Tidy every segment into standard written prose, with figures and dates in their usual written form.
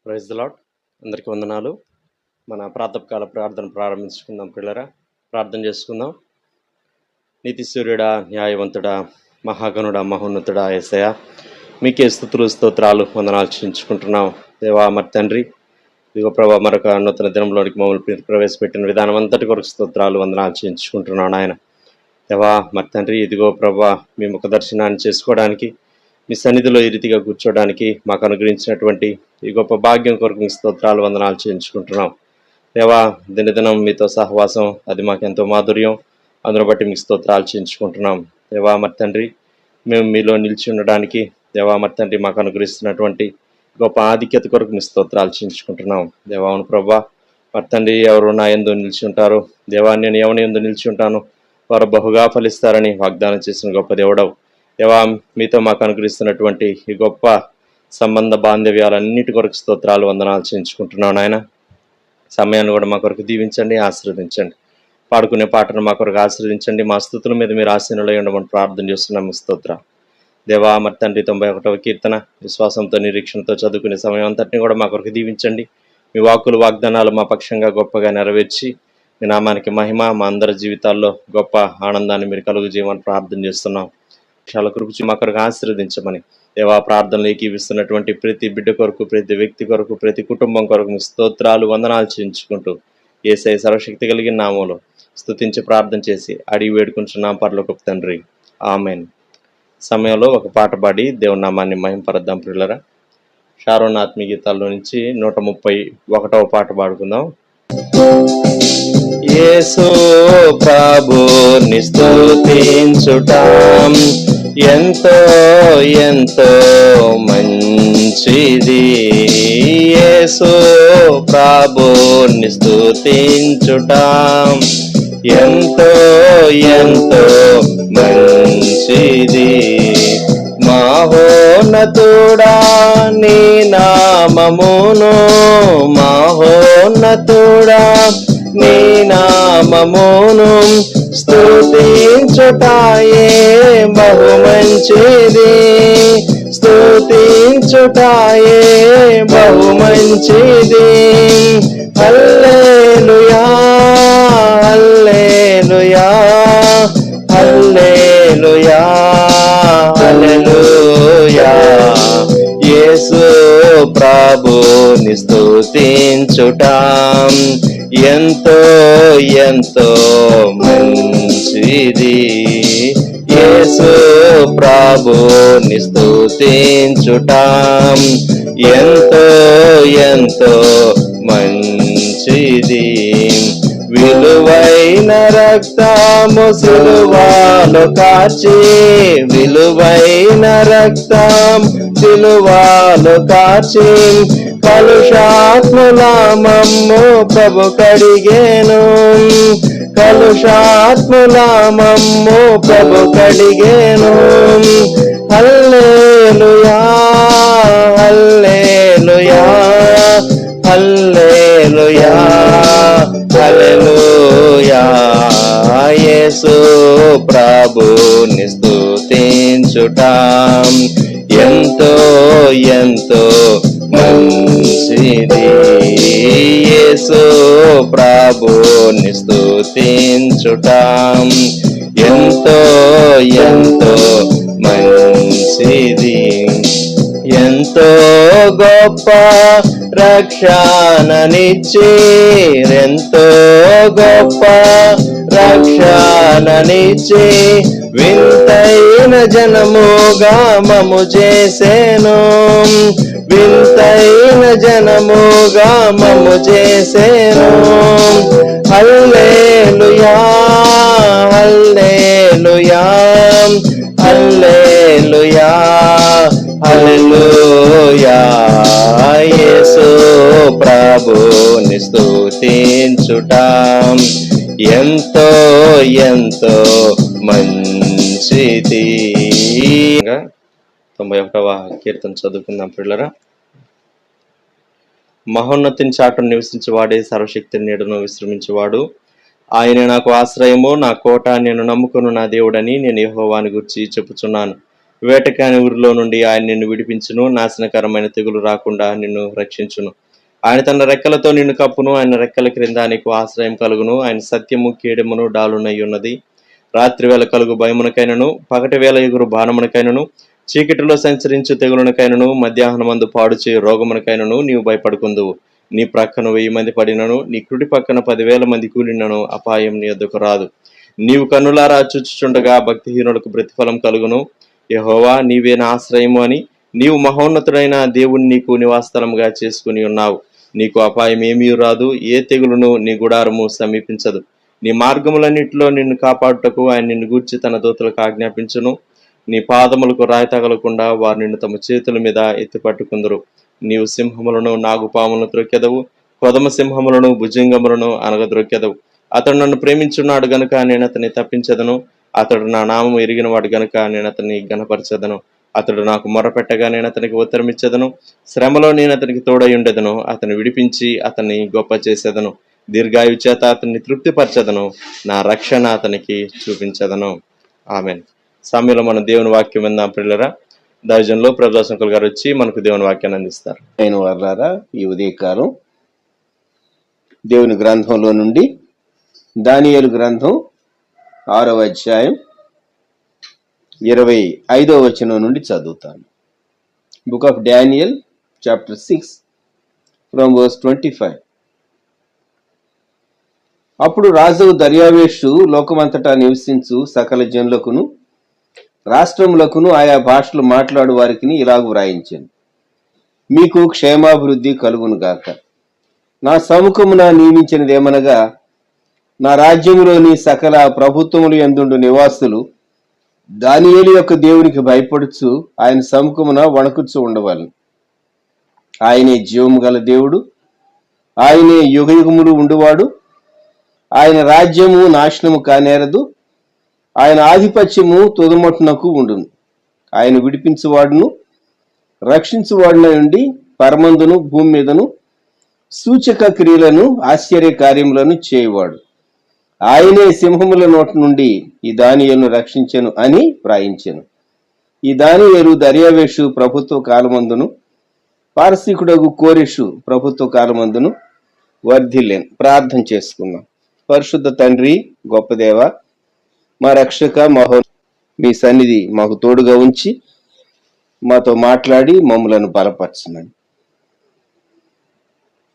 Praise the lord. అందరికీ వందనాలు. మన ప్రాతకాల ప్రార్థన ప్రారంభించుకుందాం పిల్లరా. ప్రార్థన చేసుకుందాం. నీతి సూర్యుడా, న్యాయవంతుడా, మహాగణుడా, మహోన్నతుడా యేసయ్య, మీకే స్తుతులు స్తోత్రాలు వందనాలు చెల్లించుకుంటున్నాం. దేవా మరి తండ్రి, ఇదిగో ప్రభా మరొక నూతన దినంలోనికి మమ్మల్ని ప్రవేశపెట్టిన విధానం అంతటి కొరకు స్తోత్రాలు వందనాలు చెల్లించుకుంటున్నాం నాయన. దేవా మరి తండ్రి, ఇదిగో ప్రభా మీ ముఖ దర్శనాన్ని చేసుకోవడానికి, మీ సన్నిధిలో ఈ రీతిగా కూర్చోవడానికి మాకు అనుగ్రహించినటువంటి ఈ గొప్ప భాగ్యం కొరకు మీ స్తోత్రాలు వందనాలు చేయించుకుంటున్నాం. దేవా దినదినం మీతో సహవాసం అది మాకెంతో మాధుర్యం, అందును బట్టి మీకు స్తోత్రాలు చేయించుకుంటున్నాం. దేవా మరి తండ్రి, మేము మీలో నిలిచి ఉండడానికి దేవా మరి తండ్రి మాకు అనుగ్రహిస్తున్నటువంటి గొప్ప ఆధిక్యత కొరకు మీ స్తోత్రాలు చేయించుకుంటున్నాం. దేవాను ప్రభా మరి తండ్రి, ఎవరు నా యందు నిలిచి ఉంటారో, దేవా నేను ఎవరి యందు నిలిచి ఉంటాను వారు బహుగా ఫలిస్తారని వాగ్దానం చేసిన గొప్ప దేవుడవు. దేవా మీతో మాకు అనుగ్రహిస్తున్నటువంటి ఈ గొప్ప సంబంధ బాంధవ్యాలన్నిటి కొరకు స్తోత్రాలు వందనాలు చేయించుకుంటున్నాను ఆయన. సమయాన్ని కూడా మా కొరకు దీవించండి, ఆశీర్వదించండి. పాడుకునే పాటను మా కొరకు ఆశీర్వదించండి. మా స్తుతుల మీద మీరు ఆశీనులై ఉండమని ప్రార్థన చేస్తున్నాము. స్తోత్ర దేవా మరి తండ్రి, 91వ కీర్తన విశ్వాసంతో నిరీక్షణతో చదువుకునే సమయం అంతటిని కూడా మా కొరకు దీవించండి. మీ వాక్కులు వాగ్దానాలు మా పక్షంగా గొప్పగా నెరవేర్చి మీ నామానికి మహిమ, మా అందరి జీవితాల్లో గొప్ప ఆనందాన్ని మీరు కలుగు చేయమని ప్రార్థన చేస్తున్నాం. విషయాల కొరకు మా కొరకు ఆశీర్వదించమని దేవా ప్రార్థనలు ఏకీవిస్తున్నటువంటి ప్రతి బిడ్డ కొరకు, ప్రతి వ్యక్తి కొరకు, ప్రతి కుటుంబం కొరకు మీ స్తోత్రాలు వందనాలు చేయించుకుంటూ యేసయ్య సర్వశక్తి కలిగిన నామములో స్తుతించి ప్రార్థన చేసి అడిగి వేడుకుంటున్నాం పరలోకపు తండ్రి, ఆమేన్. సమయంలో ఒక పాట పాడి దేవుని నామాన్ని మహింపరద్దాం ప్రియులరా. షారోన్ ఆత్మీయ గీతాల్లో నుంచి 131వ పాట పాడుకుందాం. యేసు ప్రభుని స్తుతించుట ఎంతో ఎంతో మంచిది. యేసు ప్రభుని స్తుతించుట ఎంతో ఎంతో మంచిది. మహోన్నతుడా నీ నామమును, మహోన్నతుడా నీ నామమును స్తుతించుటాయే బహు మంచిది, స్తుతించుటాయే బహు మంచిది. హల్లెలూయా హల్లెలూయా హల్లెలూయా హల్లెలూయా. యేసు ప్రభుని స్తుతించుట ఎంతో ఎంతో మంచిది. యేసు ప్రభుని స్తుతించుట ఎంతో ఎంతో మంచిది. విలువైన రక్తము సిలువలో కార్చి, విలువైన రక్తం సిలువలో కార్చి కలుషాత్ముల మమ్ము ప్రభు కడిగేను, కలుషాత్ముల మమ్ము ప్రభు కడిగేను. హల్లెలూయా హల్లెలూయా హల్లెలూయా హల్లెలూయా. యేసు ప్రభుని స్తుతించుట ఎంతో ఎంతో మంచిది. యేసు ప్రభుని స్తుతించుట ఎంతో ఎంతో మంచిది. ఎంతో గొప్ప రక్షణనిచ్చి, ఎంతో గొప్ప రక్షణనిచ్చి వింతైన జనముగా మము చేసెను, వింతైన జనముగా మము చేసెను. హల్లెలూయా హల్లెలూయా హల్లెలూయా హల్లెలూయా. యేసు ప్రభుని స్తుతించుట ఎంతో ఎంతో మంచిది. 91వ కీర్తన చదువుకుందాం పిల్లరా. మహోన్నతిని చాటును నివసించేవాడే సర్వశక్తి నీడను విశ్రమించేవాడు. ఆయన నాకు ఆశ్రయము, నా కోట, నేను నమ్ముకును నా దేవుడని నేను యెహోవాని గురించి చెప్పుచున్నాను. వేటకాని ఊరిలో నుండి ఆయన నిన్ను విడిపించును, నాశనకరమైన తెగులు రాకుండా నిన్ను రక్షించును. ఆయన తన రెక్కలతో నిన్ను కప్పును, ఆయన రెక్కల క్రింద నీకు ఆశ్రయం కలుగును. ఆయన సత్యము కేడెమును డాలునై ఉన్నది. రాత్రి వేళ కలుగు భయమునకైనను, పగటి వేళ ఎగురు బాణమునకైనను, చీకటిలో సంచరించు తెగులునకైనను, మధ్యాహ్నమందు పాడు చేయు రోగమునకైనను నీవు భయపడుకుందువు. నీ ప్రక్కన 1000 మంది పడినను, నీ కుడి పక్కన 10,000 మంది కూలినను అపాయం నీ యొద్దకు రాదు. నీవు కన్నులారా చూచుచుండగా భక్తిహీనులకు ప్రతిఫలం కలుగును. యెహోవా నీవే నా ఆశ్రయము అని నీవు మహోన్నతుడైన దేవుని నీకు నివాసస్థలముగా చేసుకుని ఉన్నావు. నీకు అపాయం ఏమీ రాదు, ఏ తెగులును నీ గుడారము సమీపించదు. నీ మార్గములన్నిటిలో నిన్ను కాపాడుటకు ఆయన నిన్ను గూర్చి తన దూతలకు ఆజ్ఞాపించును. నీ పాదములకు రాయి తగలకుండా వారు నిన్ను తమ చేతుల మీద ఎత్తి పట్టుకుందరు. నీవు సింహములను నాగుపాములను త్రొక్కెదవు, కొదమ సింహములను భుజంగములను అనగద్రొక్కెదవు. అతడు నన్ను ప్రేమించున్నాడు గనుక నేను అతన్ని తప్పించదను. అతడు నా నామము ఎరిగిన వాడు గనుక నేను అతన్ని గణపరచదను. అతడు నాకు మొరపెట్టగా నేను అతనికి ఉత్తరమిచ్చేదను. శ్రమలో నేను అతనికి తోడై ఉండెదను. అతన్ని విడిపించి అతన్ని గొప్ప చేసేదను. దీర్ఘాయు చేత అతన్ని తృప్తిపరచదను. నా రక్షణ అతనికి చూపించదను. ఆమెన్. సమయంలో మన దేవుని వాక్యం విందాం ప్రియులారా. దైవజనులు ప్రభుదాసంకుల్ గారు వచ్చి మనకు దేవుని వాక్యాన్ని అందిస్తారు. అయిన వారులారా, ఈ ఉదయకాలం దేవుని గ్రంథంలో నుండి దానియేలు గ్రంథం 6వ అధ్యాయం 25వ వచనం నుండి చదువుతాను. Book of Daniel chapter 6 from verse 25. అప్పుడు రాజు దర్యావేషు లోకమంతటా నివసించు సకల జనులకును రాష్ట్రములకును ఆయా భాషలు మాట్లాడు వారికి ఇలాగు వ్రాయించాను. మీకు క్షేమాభివృద్ధి కలుగును గాక. నా సముఖమున నియమించినదేమనగా, నా రాజ్యములోని సకల ప్రభుత్వములు యందుండు నివాసులు దానియేలు యొక్క దేవునికి భయపడుచు ఆయన సముఖమున వణకుచు ఉండవాలి. ఆయనే జీవము గల దేవుడు, ఆయనే యుగయుగములు ఉండువాడు. ఆయన రాజ్యము నాశనము కానేరదు, ఆయన ఆధిపత్యము తుదమట్టునకు ఉండును. ఆయన విడిపించువాడును రక్షించువాడున ఉండి పరమందును భూమి మీదను సూచక క్రియలను ఆశ్చర్య కార్యములను చేయువాడు. ఆయనే సింహముల నోటి నుండి ఈ దానియేలును రక్షించెను అని వ్రాయించెను. ఈ దానియేలు దర్యావేషు ప్రభుత్వ కాలమందును పారసీకుడగు కోరెషు ప్రభుత్వ కాలమందును వర్ధిల్లెను. ప్రార్థన చేసుకుందాం. పరిశుద్ధ తండ్రి, గొప్ప దేవ, మా రక్షక మహో, మీ సన్నిధి మాకు తోడుగా ఉంచి మాతో మాట్లాడి మమ్మలను బలపరచమని,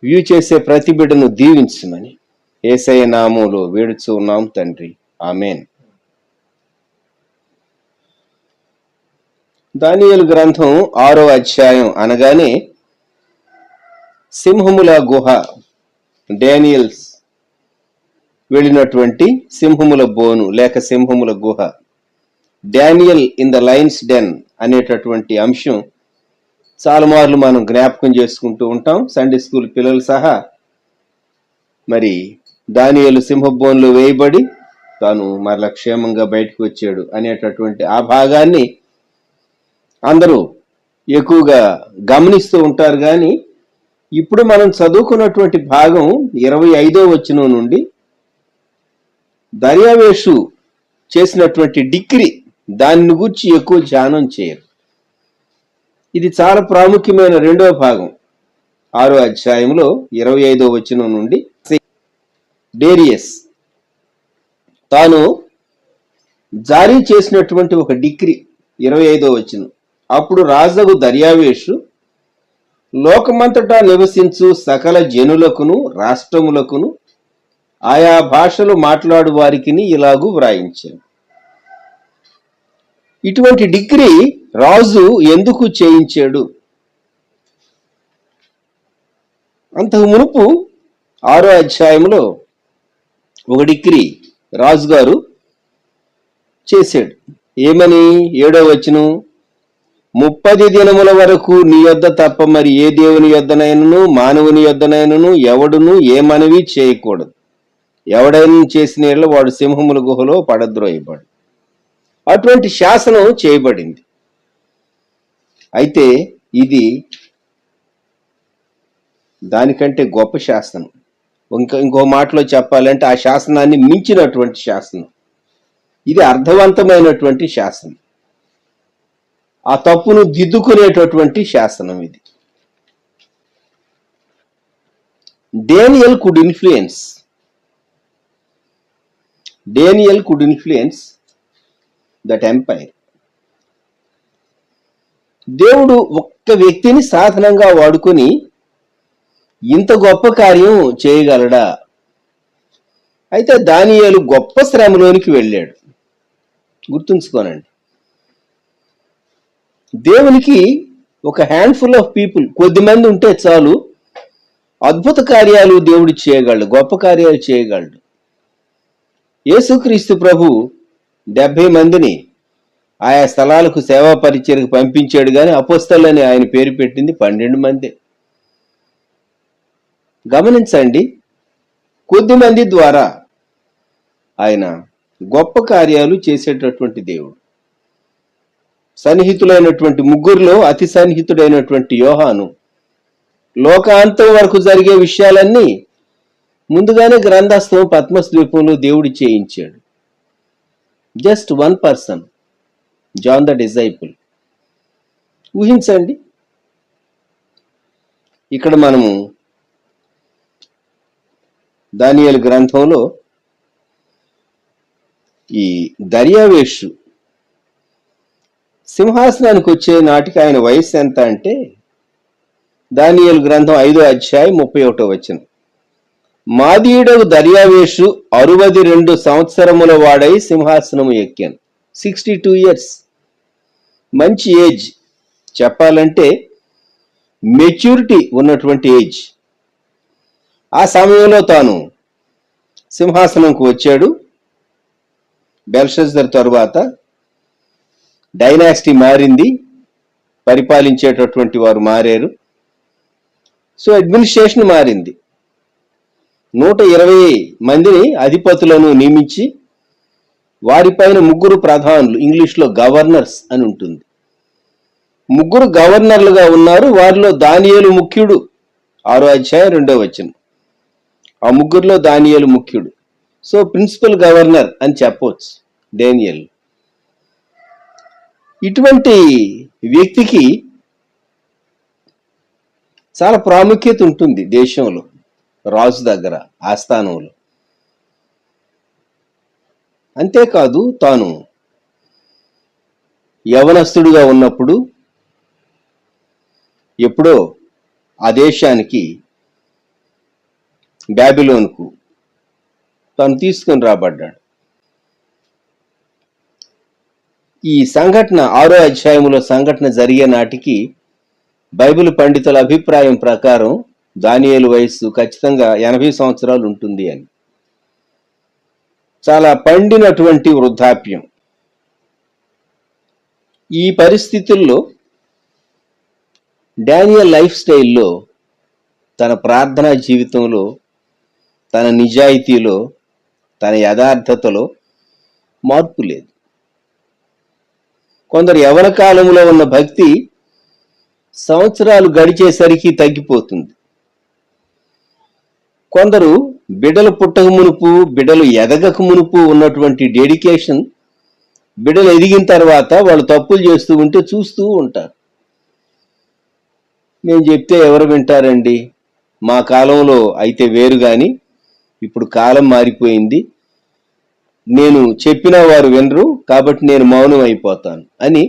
వ్యూ చేసే ప్రతి బిడ్డను దీవించమని యేసయ్య నామములో వేడుచూ ఉన్నాం తండ్రి. ఆమేన్. దానియేలు గ్రంథం 6వ అధ్యాయం అనగానే సింహముల గుహ, డానియల్స్ వెళ్ళినటువంటి సింహముల బోను లేక సింహముల గుహ, Daniel in the lion's den అనేటటువంటి అంశం చాలా మార్లు మనం జ్ఞాపకం చేసుకుంటూ ఉంటాం. సండే స్కూల్ పిల్లలు సహా మరి దానియేలు సింహబోన్లో వేయబడి తాను మరలా క్షేమంగా బయటకు వచ్చాడు అనేటటువంటి ఆ భాగాన్ని అందరూ ఎక్కువగా గమనిస్తూ ఉంటారు. కానీ ఇప్పుడు మనం చదువుకున్నటువంటి భాగం 25వ వచనం నుండి దర్యావేషు చేసినటువంటి డిక్రీ, దాన్ని గురించి ఎక్కువ ధ్యానం చేయరు. ఇది చాలా ప్రాముఖ్యమైన రెండవ భాగం. 6వ అధ్యాయంలో 25వ వచనం నుండి డేరియస్ తాను జారీ చేసినటువంటి ఒక డిక్రీ 25వ వచనం. అప్పుడు రాజగు దర్యావేషు లోకమంతటా నివసించు సకల జనులకును రాష్ట్రములకును ఆయా భాషలు మాట్లాడు వారికి ఇలాగూ వ్రాయించాను. ఇటువంటి డిగ్రీ రాజు ఎందుకు చేయించాడు? అంతకు మునుపు 6వ అధ్యాయంలో ఒక డిగ్రీ రాజుగారు చేశాడు. ఏమని? 7వ వచనం, 30 దినముల వరకు నీ యొద్ద తప్ప మరి ఏ దేవుని యొద్దనైనను మానవుని యొద్దనైనను ఎవడును ఏ మనవి చేయకూడదు. ఎవడైనా చేసిన యెడల వాడు సింహముల గుహలో పడద్రోయబడు. అటువంటి శాసనం చేయబడింది. అయితే ఇది దానికంటే గొప్ప శాసనం. ఇంకో మాటలో చెప్పాలంటే ఆ శాసనాన్ని మించినటువంటి శాసనం. ఇది అర్థవంతమైనటువంటి శాసనం. ఆ తప్పును దిద్దుకునేటటువంటి శాసనం ఇది. Daniel could influence that empire. దేవుడు ఒక్క వ్యక్తిని సాధనంగా వాడుకొని ఇంత గొప్ప కార్యం చేయగలడా? అయితే దానియేలు గొప్ప శ్రమలోనికి వెళ్ళాడు. గుర్తుంచుకోనండి, దేవునికి ఒక హ్యాండ్ఫుల్ ఆఫ్ పీపుల్, కొద్దిమంది ఉంటే చాలు, అద్భుత కార్యాలు దేవుడు చేయగలడు, గొప్ప కార్యాలు చేయగలడు. యేసుక్రీస్తు ప్రభు 70 మందిని ఆయా స్థలాలకు సేవా పరిచర్యకు పంపించాడు, కానీ అపోస్తలులని ఆయన పేరు పెట్టింది 12 మంది. గమనించండి, కొద్ది మంది ద్వారా ఆయన గొప్ప కార్యాలు చేసేటటువంటి దేవుడు. సన్నిహితులైనటువంటి ముగ్గురులో అతి సన్నిహితుడైనటువంటి యోహాను లోకాంతం వరకు జరిగే విషయాలన్నీ ముందుగానే గ్రంథస్థం పద్మస్ ద్వీపంలో దేవుడు చేయించాడు. Just 1 person, John the disciple. ఊహించండి, ఇక్కడ మనము దానియేలు గ్రంథంలో ఈ దర్యావేషు సింహాసనానికి వచ్చే నాటికి ఆయన వయసు ఎంత అంటే, దానియేలు గ్రంథం 5వ అధ్యాయం 31వ వచనం, మాదీయుడగు దర్యావేషు 62 సంవత్సరముల వాడై సింహాసనము ఎక్కాను. 62 years, మంచి ఏజ్, చెప్పాలంటే మెచ్యూరిటీ ఉన్నటువంటి ఏజ్. ఆ సమయంలో తాను సింహాసనంకు వచ్చాడు. బెల్షస్సర్ తరువాత డైనాసిటీ మారింది, పరిపాలించేటటువంటి వారు మారారు. సో అడ్మినిస్ట్రేషన్ మారింది. 120 మందిని అధిపతులను నియమించి వారిపైన 3 ప్రధానులు, ఇంగ్లీష్లో గవర్నర్స్ అని ఉంటుంది, 3 గవర్నర్లుగా ఉన్నారు. వారిలో దానియేలు ముఖ్యుడు. 6వ అధ్యాయం 2వ వచనం. ఆ 3లో దానియేలు ముఖ్యుడు. సో ప్రిన్సిపల్ గవర్నర్ అని చెప్పవచ్చు డేనియల్. ఇటువంటి వ్యక్తికి చాలా ప్రాముఖ్యత ఉంటుంది దేశంలో, రాజు దగ్గర, ఆస్థానంలో. అంతేకాదు, తాను యవనస్తుడిగా ఉన్నప్పుడు ఎప్పుడో ఆ దేశానికి, బాబిలోనుకు తాను తీసుకొని రాబడ్డాడు. ఈ సంఘటన 6వ అధ్యాయంలో సంఘటన జరిగే నాటికి బైబిల్ పండితుల అభిప్రాయం ప్రకారం దానియేలు వయస్సు ఖచ్చితంగా 80 సంవత్సరాలు ఉంటుంది అని. చాలా పండినటువంటి వృద్ధాప్యం. ఈ పరిస్థితుల్లో డానియల్ లైఫ్ స్టైల్లో, తన ప్రార్థనా జీవితంలో, తన నిజాయితీలో, తన యథార్థతలో మార్పు లేదు. కొందరు యవన కాలంలో ఉన్న భక్తి సంవత్సరాలు గడిచేసరికి తగ్గిపోతుంది. కొందరు బిడ్డలు పుట్టక మునుపు, బిడ్డలు ఎదగక మునుపు ఉన్నటువంటి డెడికేషన్, బిడ్డలు ఎదిగిన తర్వాత వాళ్ళు తప్పులు చేస్తూ ఉంటే చూస్తూ ఉంటారు. నేను చెప్తే ఎవరు వింటారండి? మా కాలంలో అయితే వేరు, కానీ ఇప్పుడు కాలం మారిపోయింది, నేను చెప్పినా వారు వినరు, కాబట్టి నేను మౌనం అయిపోతాను అని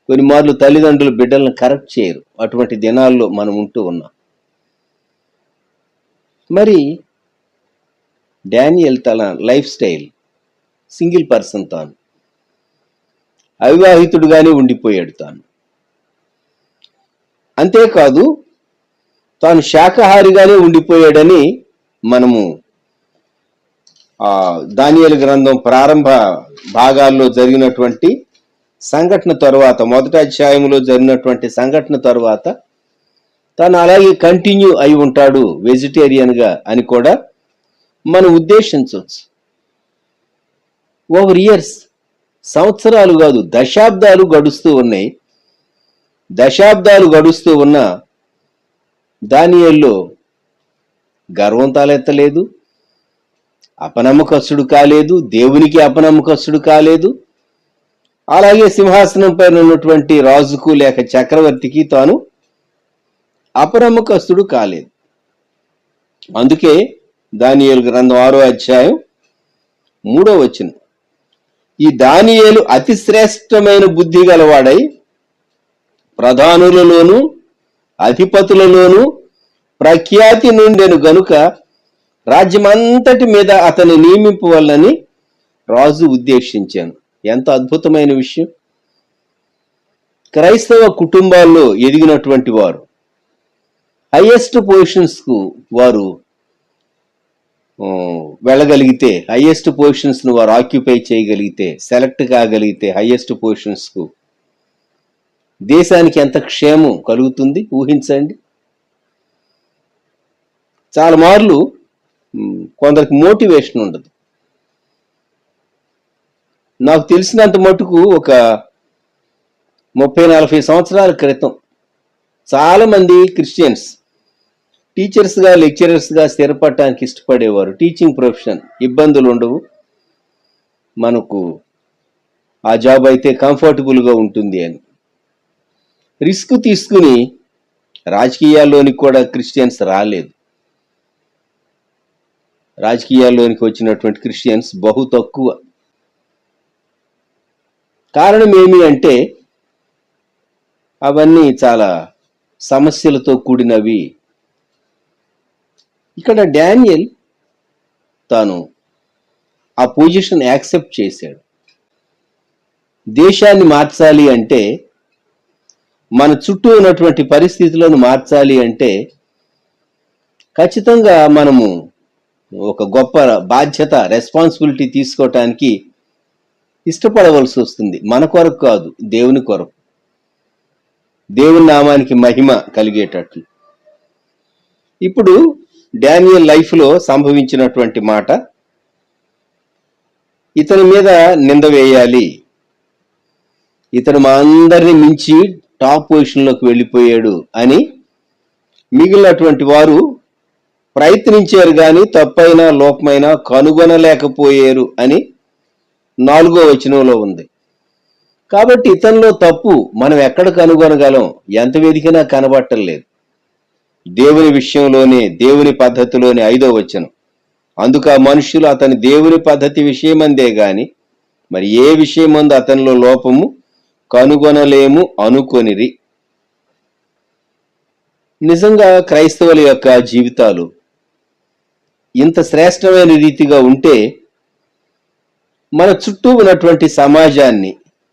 కొన్ని మార్లు తల్లిదండ్రులు బిడ్డలను కరెక్ట్ చేయరు. అటువంటి దినాల్లో మనం ఉంటూ ఉన్నాం. మరి డానియల్ తన లైఫ్ స్టైల్, సింగిల్ పర్సన్, తాను అవివాహితుడుగానే ఉండిపోయాడు. తాను అంతేకాదు, తాను శాకాహారిగానే ఉండిపోయాడని మనము దానియేలు గ్రంథం ప్రారంభ భాగాల్లో జరిగినటువంటి సంఘటన తరువాత, 1వ అధ్యాయంలో జరిగినటువంటి సంఘటన తరువాత తాను అలాగే కంటిన్యూ అయి ఉంటాడు వెజిటేరియన్గా అని కూడా మనం ఉద్దేశించవచ్చు. ఓవర్ ఇయర్స్, సంవత్సరాలు కాదు దశాబ్దాలు గడుస్తూ ఉన్నాయి. దశాబ్దాలు గడుస్తూ ఉన్న దానియేల్లో గర్వం తలెత్తలేదు, అపనమ్మకస్తుడు కాలేదు, దేవునికి అపనమ్మకస్తుడు కాలేదు. అలాగే సింహాసనం పైన ఉన్నటువంటి రాజుకు లేక చక్రవర్తికి తాను అపనమ్మకస్తుడు కాలేదు. అందుకే దానియేలు గ్రంథం 6వ అధ్యాయం 3వ వచనం, ఈ దానియేలు అతి శ్రేష్టమైన బుద్ధి గలవాడై ప్రధానులలోను అధిపతులలోను ప్రఖ్యాతి నుండెను గనుక రాజ్యమంతటి మీద అతని నియమింపవల్లని రాజు ఉద్దేశించాను. ఎంత అద్భుతమైన విషయం! క్రైస్తవ కుటుంబాల్లో ఎదిగినటువంటి వారు హైయెస్ట్ పొజిషన్స్ కు వారు వెళ్ళగలిగితే, హైయెస్ట్ పొజిషన్స్ ను వారు ఆక్యుపై చేయగలిగితే, సెలెక్ట్ కాగలిగితే హైయెస్ట్ పొజిషన్స్ కు, దేశానికి ఎంత క్షేమం కలుగుతుంది ఊహించండి. చాలా మార్లు కొందరికి మోటివేషన్ ఉండదు. నాకు తెలిసినంత మటుకు ఒక 30-40 సంవత్సరాల క్రితం చాలా మంది క్రిస్టియన్స్ టీచర్స్గా లెక్చరర్స్గా స్థిరపడటానికి ఇష్టపడేవారు. టీచింగ్ ప్రొఫెషన్, ఇబ్బందులు ఉండవు, మనకు ఆ జాబ్ అయితే కంఫర్టబుల్గా ఉంటుంది అని రిస్క్ తీసుకుని రాజకీయాల్లోనికి కూడా క్రిస్టియన్స్ రాలేదు. రాజకీయాల్లోనికి వచ్చినటువంటి క్రిస్టియన్స్ బహు తక్కువ. కారణం ఏమి అంటే అవన్నీ చాలా సమస్యలతో కూడినవి. ఇక్కడ డానియల్ తాను ఆ పొజిషన్ యాక్సెప్ట్ చేశాడు. దేశాన్ని మార్చాలి అంటే, మన చుట్టూ ఉన్నటువంటి పరిస్థితులను మార్చాలి అంటే ఖచ్చితంగా మనము ఒక గొప్ప బాధ్యత, రెస్పాన్సిబిలిటీ తీసుకోవటానికి ఇష్టపడవలసి వస్తుంది. మన కొరకు కాదు, దేవుని కొరకు, దేవుని నామానికి మహిమ కలిగేటట్లు. ఇప్పుడు డానియల్ లైఫ్లో సంభవించినటువంటి మాట, ఇతని మీద నింద వేయాలి, ఇతను మా అందరినీ మించి టాప్ పొజిషన్లోకి వెళ్ళిపోయాడు అని మిగిలినటువంటి వారు ప్రయత్నించారు, కానీ తప్పైనా లోపమైనా కనుగొనలేకపోయారు అని 4వ వచనంలో ఉంది. కాబట్టి ఇతనిలో తప్పు మనం ఎక్కడ కనుగొనగలం? ఎంత వెతికినా కనబట్టలేదు. దేవుని విషయంలోనే, దేవుని పద్ధతిలోనే 5వ వచనం, అందుకు ఆ మనుషులు అతని దేవుని పద్ధతి విషయమందే గాని మరి ఏ విషయమందు అతనిలో లోపము కనుగొనలేము అనుకొనిరి. నిజంగా క్రైస్తవుల యొక్క జీవితాలు ఇంత శ్రేష్టమైన రీతిగా ఉంటే మన చుట్టూ ఉన్నటువంటి సమాజాన్ని,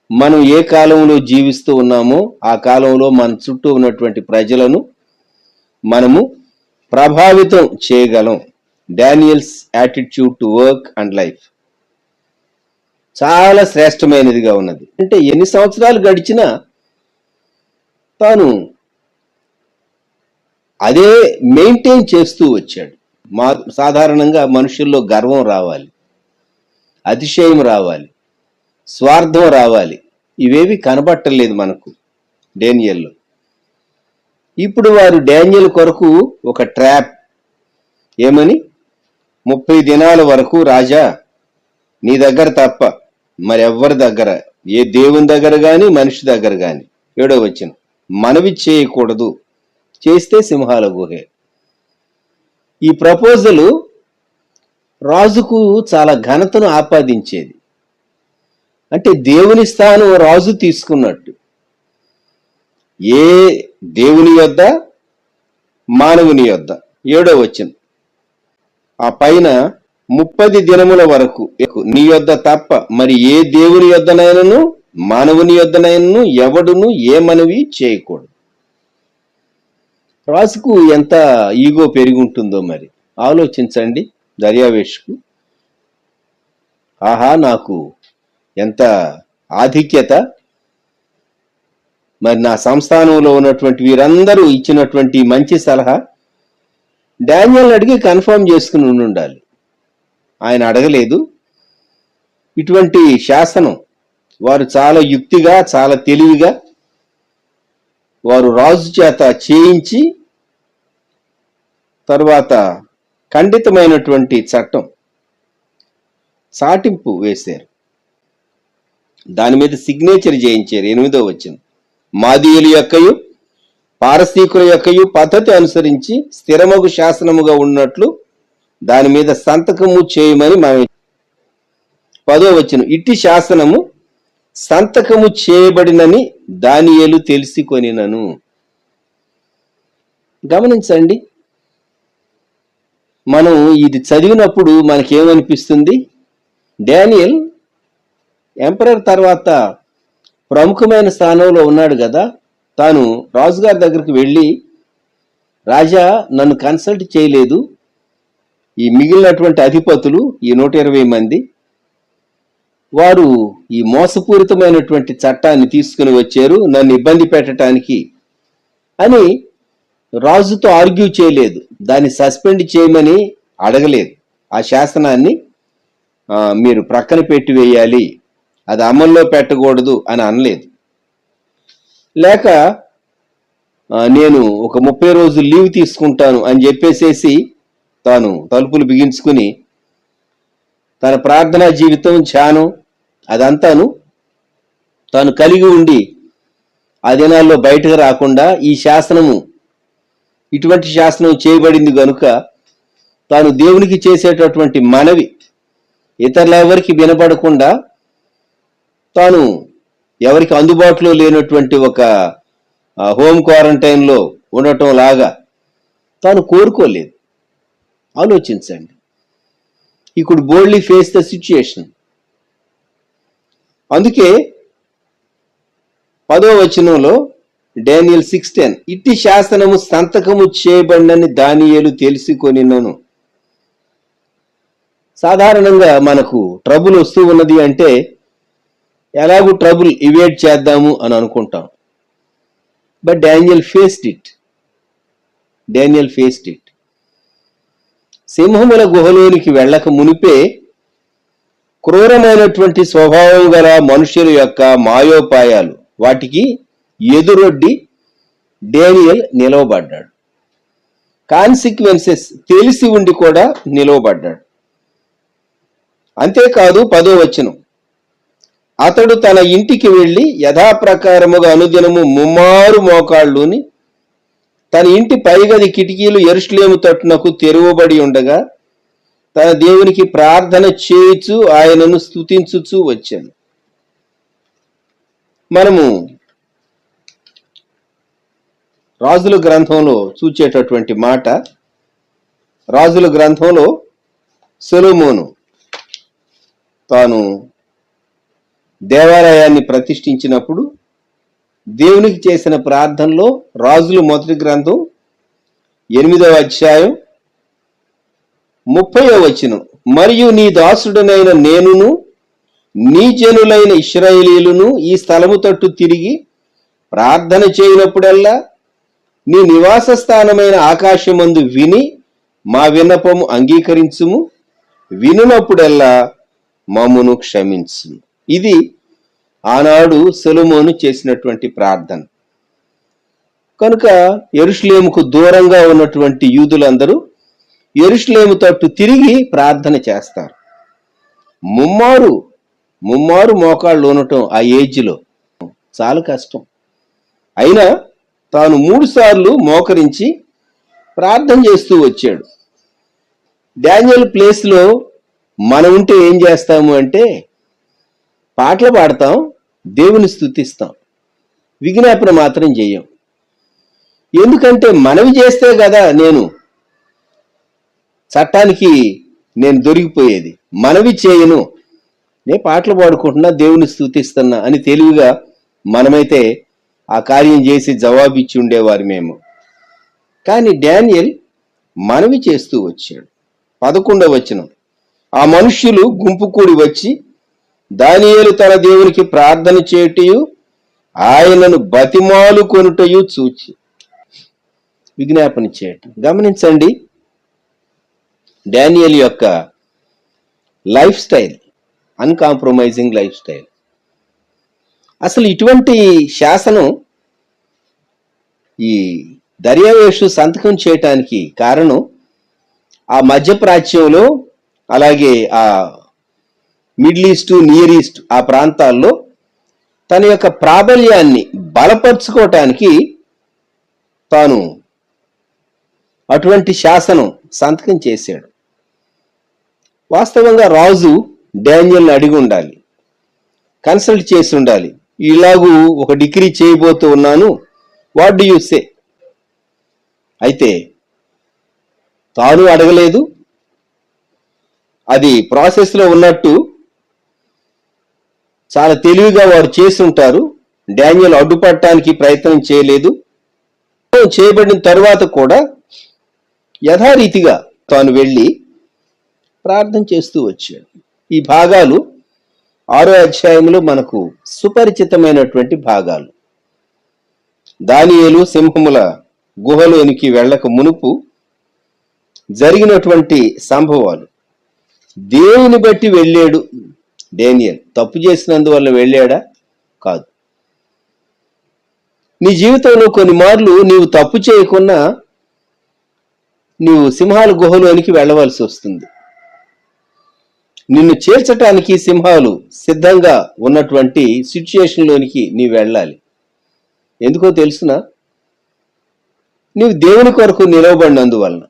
మనం ఏ కాలంలో జీవిస్తూ ఉన్నామో ఆ కాలంలో మన చుట్టూ ఉన్నటువంటి ప్రజలను మనము ప్రభావితం చేయగలం. Daniels attitude to work and life చాలా శ్రేష్టమైనదిగా ఉన్నది. అంటే ఎన్ని సంవత్సరాలు గడిచినా తాను అదే మెయింటైన్ చేస్తూ వచ్చాడు. సాధారణంగా మనుషుల్లో గర్వం రావాలి, అతిశయం రావాలి, స్వార్థం రావాలి. ఇవేవి కనబట్టలేదు మనకు డానియల్లో. ఇప్పుడు వారు డానియల్ కొరకు ఒక ట్రాప్, ఏమని, 30 దినాల వరకు రాజా నీ దగ్గర తప్ప మరెవ్వరి దగ్గర, ఏ దేవుని దగ్గర గాని మనిషి దగ్గర గాని, 7వ వచనం, మనవి చేయకూడదు, చేస్తే సింహాల గుహే. ఈ ప్రపోజలు రాజుకు చాలా ఘనతను ఆపాదించేది. అంటే దేవుని స్థానం రాజు తీసుకున్నట్టు. ఏ దేవుని యొద్ద, మానవుని యొద్ద. 7వ వచనం, ఆ పైన 30 దినముల వరకు నీ యొద్ద తప్ప మరి ఏ దేవుని యొద్దనైనను మానవుని యొద్దనైనను ఎవడును ఏ మనవి చేయకూడదు. రాజుకు ఎంత ఈగో పెరిగి ఉంటుందో మరి ఆలోచించండి. దర్యావేష్కు, ఆహా నాకు ఎంత ఆధిక్యత, మరి నా సంస్థానంలో ఉన్నటువంటి వీరందరూ ఇచ్చినటువంటి మంచి సలహా డానియల్ అడిగి కన్ఫర్మ్ చేసుకుని ఉండాలి. ఆయన అడగలేదు. ఇటువంటి శాసనం వారు చాలా యుక్తిగా, చాలా తెలివిగా వారు రాజు చేత చేయించి తర్వాత ఖండితమైనటువంటి చట్టం, సాటింపు వేశారు. దాని మీద సిగ్నేచర్ చేయించారు. 8వ వచనం, మాదీయుల యొక్కయు పారసీకుల యొక్కయు పద్ధతి అనుసరించి స్థిరమగు శాసనముగా ఉన్నట్లు దాని మీద సంతకము చేయమని మనం. 10వ వచనం, ఇట్టి శాసనము సంతకము చేయబడినని దానియేలు తెలిసి కొనినను. గమనించండి, మనం ఇది చదివినప్పుడు మనకేమనిపిస్తుంది? డానియల్ ఎంపరర్ తర్వాత ప్రముఖమైన స్థానంలో ఉన్నాడు కదా, తాను రాజుగారి దగ్గరికి వెళ్ళి, రాజా నన్ను కన్సల్ట్ చేయలేదు, ఈ మిగిలినటువంటి అధిపతులు ఈ 120 మంది వారు ఈ మోసపూరితమైనటువంటి చట్టాన్ని తీసుకుని వచ్చారు నన్ను ఇబ్బంది పెట్టడానికి అని రాజుతో ఆర్గ్యూ చేయలేదు, దాన్ని సస్పెండ్ చేయమని అడగలేదు, ఆ శాసనాన్ని మీరు ప్రక్కన పెట్టి వేయాలి, అది అమల్లో పెట్టకూడదు అని అనలేదు. లేక నేను ఒక 30 రోజులు లీవ్ తీసుకుంటాను అని చెప్పేసేసి తాను తలుపులు బిగించుకుని తన ప్రార్థనా జీవితం, ధ్యానం అదంతాను తాను కలిగి ఉండి ఆ దినాల్లో బయటకు రాకుండా ఈ శాసనము, ఇటువంటి శాసనం చేయబడింది గనుక తాను దేవునికి చేసేటటువంటి మనవి ఇతరుల ఎవరికి వినపడకుండా తాను ఎవరికి అందుబాటులో లేనటువంటి ఒక హోమ్ క్వారంటైన్లో ఉండటం లాగా తాను కోరుకోలేదు. ఆలోచించండి, he could boldly face the situation. అందుకే 10వ వచనంలో డానియల్ 6:10, ఇట్టి శాసనము సంతకము చేయబడినని దానియేలు తెలిసి కొనినను. సాధారణంగా మనకు ట్రబుల్ వస్తూ ఉన్నది అంటే ఎలాగూ ట్రబుల్ ఇవేట్ చేద్దాము అని అనుకుంటాం. But Daniel faced it. సింహముల గుహలోనికి వెళ్ళక మునిపే క్రూరమైనటువంటి స్వభావం గల మనుషుల యొక్క మాయోపాయాలు వాటికి ఎదురొడ్డి డానియల్ నిలవబడ్డాడు. కాన్సిక్వెన్సెస్ తెలిసి ఉండి కూడా నిలవబడ్డాడు. అంతేకాదు 10వ వచనం, అతడు తన ఇంటికి వెళ్ళి యథాప్రకారముగా అనుదినము 3 మోకాళ్ళుని తన ఇంటి పైగది కిటికీలు యెరూషలేము తట్టునకు తెరువబడి ఉండగా తన దేవునికి ప్రార్థన చేయుచు ఆయనను స్తుతించుచు వచ్చాను. మనము రాజుల గ్రంథంలో చూచేటటువంటి మాట, రాజుల గ్రంథంలో సొలొమోను తాను దేవాలయాన్ని ప్రతిష్ఠించినప్పుడు దేవునికి చేసిన ప్రార్థనలో రాజులు మొదటి గ్రంథం 8వ అధ్యాయం 30వ వచనం, మరియు నీ దాసుడనైన నేనును నీ జనులైన ఇశ్రాయేలీయులను ఈ స్థలము తట్టు తిరిగి ప్రార్థన చేయనప్పుడల్లా నీ నివాస స్థానమైన ఆకాశమందు విని మా విన్నపము అంగీకరించుము, వినునప్పుడల్లా మమ్మును క్షమించుము. ఇది ఆనాడు సొలొమోను చేసినటువంటి ప్రార్థన. కనుక యెరూషలేముకు దూరంగా ఉన్నటువంటి యూదులందరూ యెరూషలేము తట్టు తిరిగి ప్రార్థన చేస్తారు. ముమ్మారు మోకాళ్ళు ఉండటం ఆ ఏజ్లో చాలా కష్టం. అయినా తాను 3 సార్లు మోకరించి ప్రార్థన చేస్తూ వచ్చాడు. డానియల్ ప్లేస్లో మనం ఉంటే ఏం చేస్తాము అంటే పాటలు పాడతాం, దేవుని స్తుతిస్తాం, విజ్ఞాపన మాత్రం చెయ్యం. ఎందుకంటే మనవి చేస్తే కదా చట్టానికి నేను దొరికిపోయేది. మనవి చేయను, నేను పాటలు పాడుకుంటున్నా, దేవుని స్తుతిస్తున్నా అని తెలివిగా మనమైతే ఆ కార్యం చేసి జవాబిచ్చి ఉండేవారు మేము. కానీ డానియల్ మనవి చేస్తూ వచ్చాడు. 11వ వచనం, ఆ మనుష్యులు గుంపు కూడి వచ్చి దానియేలు తన దేవునికి ప్రార్థన చేయుటయు ఆయనను బతిమాలు కొనుటయు చూచి విజ్ఞాపన చేయటం. గమనించండి, డానియల్ యొక్క life style, uncompromising life style. అసలు ఇటువంటి శాసనం ఈ దర్యావేషు సంతకం చేయటానికి కారణం ఆ మధ్యప్రాచ్యంలో, అలాగే ఆ మిడిల్ ఈస్ట్, నియర్ ఈస్ట్ ఆ ప్రాంతాల్లో తన యొక్క ప్రాబల్యాన్ని బలపరుచుకోవటానికి తాను అటువంటి శాసనం సంతకం చేశాడు. వాస్తవంగా రాజు డానియల్ని అడిగి ఉండాలి, కన్సల్ట్ చేసి ఉండాలి. ఇలాగూ ఒక డిగ్రీ చేయబోతూ ఉన్నాను, వాట్ డు యు సే? అయితే తాను అడగలేదు. అది ప్రాసెస్లో ఉన్నట్టు చాలా తెలివిగా వారు చేసి ఉంటారు. డానియల్ అడ్డుపడటానికి ప్రయత్నం చేయలేదు. చేయబడిన తరువాత కూడా యథారీతిగా తాను వెళ్ళి ప్రార్థన చేస్తూ వచ్చాడు. ఈ భాగాలు 6వ అధ్యాయంలో మనకు సుపరిచితమైనటువంటి భాగాలు. దానియేలు సింహముల గుహలోనికి వెళ్ళక మునుపు జరిగినటువంటి సంభవాలు. దేవుని బట్టి వెళ్ళాడు డానియల్. తప్పు చేసినందువల్ల వెళ్ళాడా? కాదు. నీ జీవితంలో కొన్ని మార్లు నీవు తప్పు చేయకున్నా నీవు సింహాల గుహలోనికి వెళ్ళవలసి వస్తుంది. నిన్ను చేర్చటానికి సింహాలు సిద్ధంగా ఉన్నటువంటి సిచ్యుయేషన్లోనికి నీవు వెళ్ళాలి. ఎందుకో తెలుసునా? నీవు దేవుని కొరకు నిలవబడినందువలన.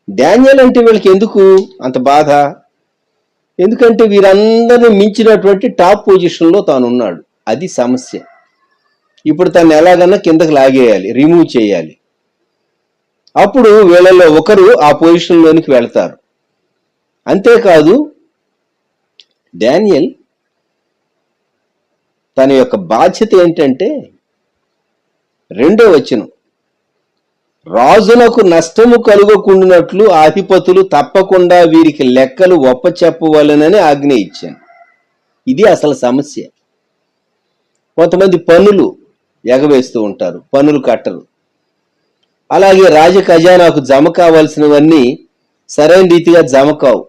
డానియల్ అంటే వీళ్ళకి ఎందుకు అంత బాధ? ఎందుకంటే వీరందరినీ మించినటువంటి టాప్ పొజిషన్లో తాను ఉన్నాడు. అది సమస్య. ఇప్పుడు తను ఎలాగన్నా కిందకి లాగేయాలి, రిమూవ్ చేయాలి. అప్పుడు వీళ్ళలో ఒకరు ఆ పొజిషన్లోనికి వెళ్తారు. అంతేకాదు, డానియల్ తన యొక్క బాధ్యత ఏంటంటే 2వ వచనం, రాజునకు నష్టము కలుగకుండానట్లు అధిపతులు తప్పకుండా వీరికి లెక్కలు ఒప్పచెప్పవలెనని ఆజ్ఞ ఇచ్చాను. ఇది అసలు సమస్య. కొంతమంది పన్నులు ఎగవేస్తూ ఉంటారు, పన్నులు కట్టరు. అలాగే రాజ ఖజానాకు జమ కావాల్సినవన్నీ సరైన రీతిగా జమ కావు.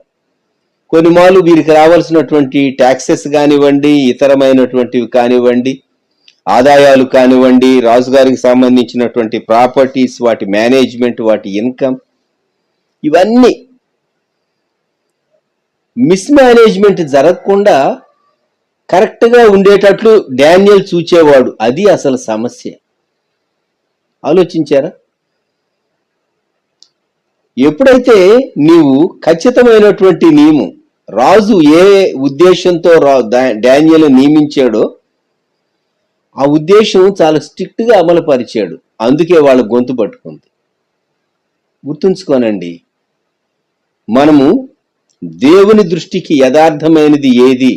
కొన్ని మార్లు వీరికి రావాల్సినటువంటి ట్యాక్సెస్ కానివ్వండి, ఇతరమైనటువంటివి కానివ్వండి, ఆదాయాలు కానివ్వండి, రాజుగారికి సంబంధించినటువంటి ప్రాపర్టీస్, వాటి మేనేజ్మెంట్, వాటి ఇన్కమ్, ఇవన్నీ మిస్మేనేజ్మెంట్ జరగకుండా కరెక్ట్గా ఉండేటట్లు డానియల్ చూచేవాడు. అది అసలు సమస్య. ఆలోచించారా? ఎప్పుడైతే నీవు ఖచ్చితమైనటువంటి నియమం, రాజు ఏ ఉద్దేశంతో డానియల్ నియమించాడో ఆ ఉద్దేశం చాలా స్ట్రిక్ట్ గా అమలు పరిచాడు. అందుకే వాళ్ళ గొంతు పట్టుకుంది. గుర్తుంచుకోనండి, మనము దేవుని దృష్టికి యథార్థమైనది ఏది,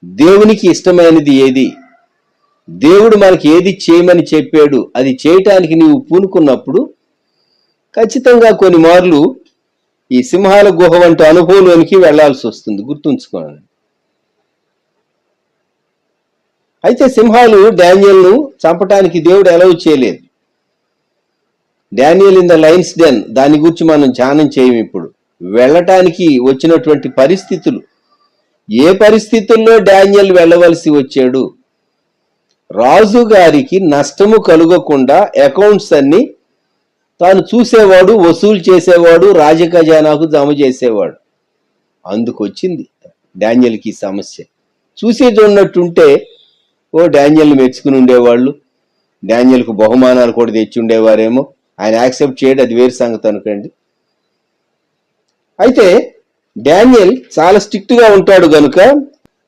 దేవునికి ఇష్టమైనది ఏది, దేవుడు మనకి ఏది చేయమని చెప్పాడు అది చేయటానికి నీవు పూనుకున్నప్పుడు ఖచ్చితంగా కొన్ని మార్లు ఈ సింహాల గుహ వంటి అనుభవంలోనికి వెళ్లాల్సి వస్తుంది. గుర్తుంచుకోండి. అయితే సింహాలు డానియల్ను చంపటానికి దేవుడు అలౌ చేయలేదు. Daniel in the lion's den, దాని గురించి మనం ధ్యానం చేయము ఇప్పుడు. వెళ్ళటానికి వచ్చినటువంటి పరిస్థితులు, ఏ పరిస్థితుల్లో డానియల్ వెళ్ళవలసి వచ్చాడు? రాజు గారికి నష్టము కలుగకుండా అకౌంట్స్ అన్ని తాను చూసేవాడు, వసూలు చేసేవాడు, రాజఖజానాకు జమ చేసేవాడు. అందుకొచ్చింది డానియల్కి సమస్య. చూసి చూడనట్టుంటే డానియల్ని మెచ్చుకుని ఉండేవాళ్ళు, డానియల్కు బహుమానాలు కూడా తెచ్చి ఉండేవారేమో. ఆయన యాక్సెప్ట్ చేయడం అది వేరు సంగతి అనుకోండి. అయితే డానియల్ చాలా స్ట్రిక్ట్ గా ఉంటాడు గనుక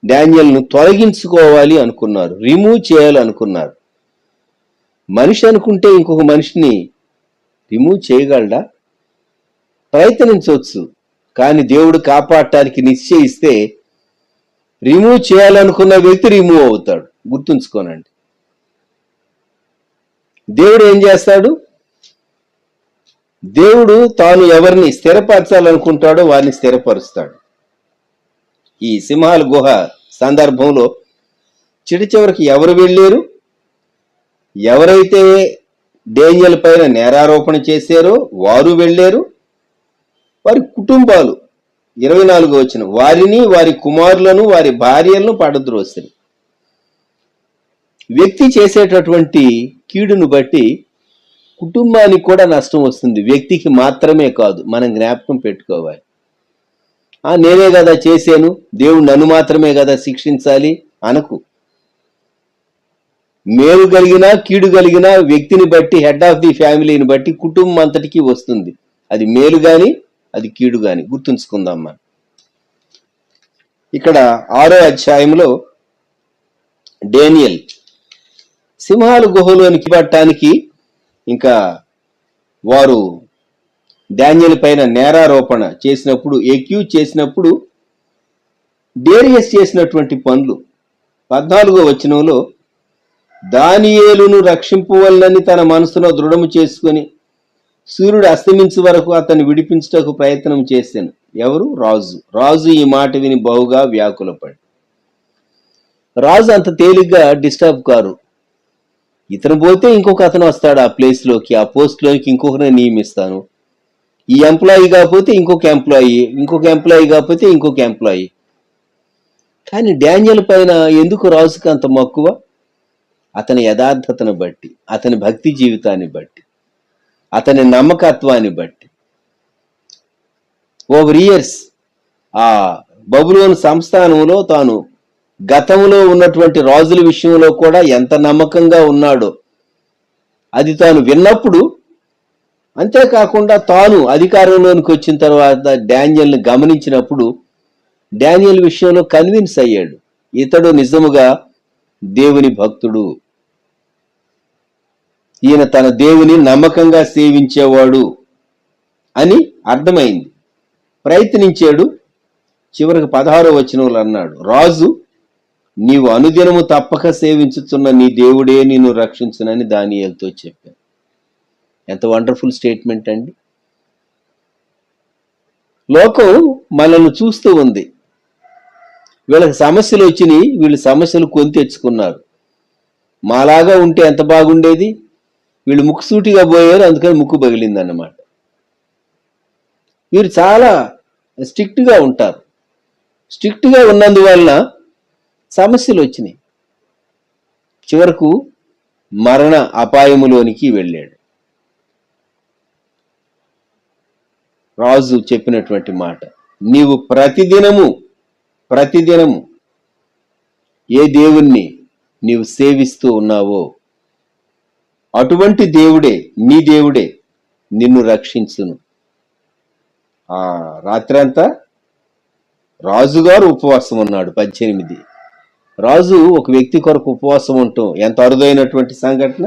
డానియల్ను తొలగించుకోవాలి అనుకున్నారు, రిమూవ్ చేయాలనుకున్నారు. మనిషి అనుకుంటే ఇంకొక మనిషిని రిమూవ్ చేయగలడా? ప్రయత్నించవచ్చు, కానీ దేవుడు కాపాడటానికి నిశ్చయిస్తే రిమూవ్ చేయాలనుకున్న వ్యక్తి రిమూవ్ అవుతాడు. గుర్తుంచుకోనండి. దేవుడు ఏం చేస్తాడు? దేవుడు తాను ఎవరిని స్థిరపరచాలనుకుంటాడో వారిని స్థిరపరుస్తాడు. ఈ సింహాల గుహ సందర్భంలో చివరికి ఎవరు వెళ్ళారు? ఎవరైతే డానియల్ పైన నేరారోపణ చేశారో వారు వెళ్ళారు. వారి కుటుంబాలు 24 వచనం, వారిని, వారి కుమారులను, వారి భార్యలను పడద్రోసిరి. వ్యక్తి చేసేటటువంటి కీడును బట్టి కుటుంబానికి కూడా నష్టం వస్తుంది. వ్యక్తికి మాత్రమే కాదు, మనం జ్ఞాపకం పెట్టుకోవాలి. నేనే కదా చేశాను, దేవుడు నన్ను మాత్రమే కదా శిక్షించాలి అనకు. మేలు కలిగినా కీడు కలిగినా వ్యక్తిని బట్టి, హెడ్ ఆఫ్ ది ఫ్యామిలీని బట్టి కుటుంబం అంతటికి వస్తుంది. అది మేలు గాని అది కీడు గాని గుర్తుంచుకుందాం మనం. ఇక్కడ 6వ అధ్యాయంలో డేనియల్ సింహాల గుహలోనికి పట్టడానికి ఇంకా వారు డానియేలు పైన నేరారోపణ చేసినప్పుడు, ఎక్యూజ్ చేసినప్పుడు డేరియస్ చేసినటువంటి పనులు 14వ వచనంలో, దానియేలును రక్షింపవలనని తన మనసులో దృఢము చేసుకొని సూర్యుడు అస్తమించే వరకు అతన్ని విడిపించుటకు ప్రయత్నం చేశాను. ఎవరు? రాజు. రాజు ఈ మాట విని బహుగా వ్యాకులపడి. రాజు అంత తేలిగ్గా డిస్టర్బ్ కారు. ఇతను పోతే ఇంకొక అతను వస్తాడు ఆ ప్లేస్ లోకి, ఆ పోస్ట్ లోకి ఇంకొకరిని నియమిస్తాను. ఈ ఎంప్లాయీ కాకపోతే ఇంకొక ఎంప్లాయీ, ఇంకొక ఎంప్లాయీ కాకపోతే ఇంకొక ఎంప్లాయీ. కానీ డానియేలు పైన ఎందుకు రాజుకి అంత మక్కువ? అతని యథార్థతను బట్టి, అతని భక్తి జీవితాన్ని బట్టి, అతని నమ్మకత్వాన్ని బట్టి. ఓవర్ ఇయర్స్ ఆ బబులోను సంస్థానంలో తాను గతంలో ఉన్నటువంటి రాజుల విషయంలో కూడా ఎంత నమ్మకంగా ఉన్నాడో అది తాను విన్నప్పుడు, అంతేకాకుండా తాను అధికారంలోనికి వచ్చిన తర్వాత డానియేల్ని గమనించినప్పుడు డానియేల్ విషయంలో కన్విన్స్ అయ్యాడు, ఇతడు నిజముగా దేవుని భక్తుడు, ఈయన తన దేవుని నమ్మకంగా సేవించేవాడు అని అర్థమైంది. ప్రయత్నించాడు. చివరికి 16వ వచనంలో అన్నాడు, రాజు నీవు అనుదినము తప్పక సేవించుతున్న నీ దేవుడే నిన్ను రక్షించునని దానియేలుతో చెప్పాను. ఎంత వండర్ఫుల్ స్టేట్మెంట్ అండి. లోకం మనల్ని చూస్తూ ఉంది. వీళ్ళకి సమస్యలు వచ్చినాయి, వీళ్ళు సమస్యలు కొని తెచ్చుకున్నారు. మాలాగా ఉంటే ఎంత బాగుండేది, వీళ్ళు ముక్కుసూటిగా పోయారు, అందుకని ముక్కు పగిలిందన్నమాట. వీరు చాలా స్ట్రిక్ట్గా ఉంటారు. స్ట్రిక్ట్గా ఉన్నందువలన సమస్యలు వచ్చినాయి. చివరకు మరణ అపాయములోనికి వెళ్ళాడు. రాజు చెప్పినటువంటి మాట, నీవు ప్రతిదినము ఏ దేవుణ్ణి నీవు సేవిస్తూ ఉన్నావో అటువంటి దేవుడే, నీ దేవుడే నిన్ను రక్షించును. ఆ రాత్రంతా రాజుగారు ఉపవాసం ఉన్నాడు. 18. రాజు ఒక వ్యక్తి కొరకు ఉపవాసం ఉండటం ఎంత అరుదైనటువంటి సంఘటన.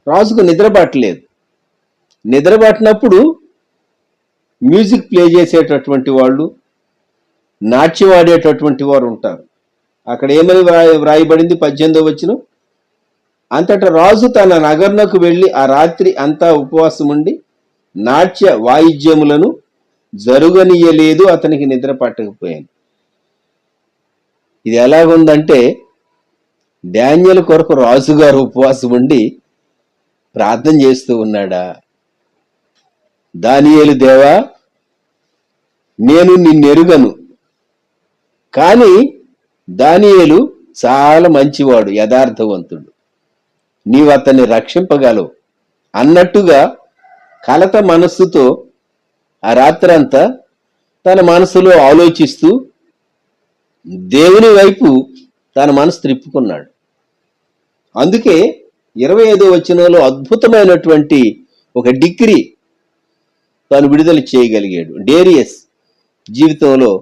రాజుకు నిద్రపట్టలేదు. నిద్రపట్టినప్పుడు మ్యూజిక్ ప్లే చేసేటటువంటి వాళ్ళు, నాట్యం ఆడేటటువంటి వారు ఉంటారు. అక్కడ ఏమని వ్రాయబడింది 18వ వచనం, అంతటా రాజు తన నగరునకు వెళ్ళి ఆ రాత్రి అంతా ఉపవాసం ఉండి నాట్య వాయిద్యములను జరుగనీయలేదు, అతనికి నిద్ర పట్టకపోయాను. ఇది ఎలాగుందంటే, డానియేలు కొరకు రాజుగారు ఉపవాసం ఉండి ప్రార్థన చేస్తూ ఉన్నాడా? దానియేలు దేవా, నేను నిన్నెరుగను, కానీ దానియేలు చాలా మంచివాడు, యథార్థవంతుడు, నీవు అతన్ని రక్షింపగలవు అన్నట్టుగా కలత మనస్సుతో ఆ రాత్రంతా తన మనసులో ఆలోచిస్తూ దేవుని వైపు తన మనసు త్రిప్పుకున్నాడు. అందుకే 25వ వచనంలో అద్భుతమైనటువంటి ఒక డిగ్రీ తాను విడుదల చేయగలిగాడు. డేరియస్ జీవితంలో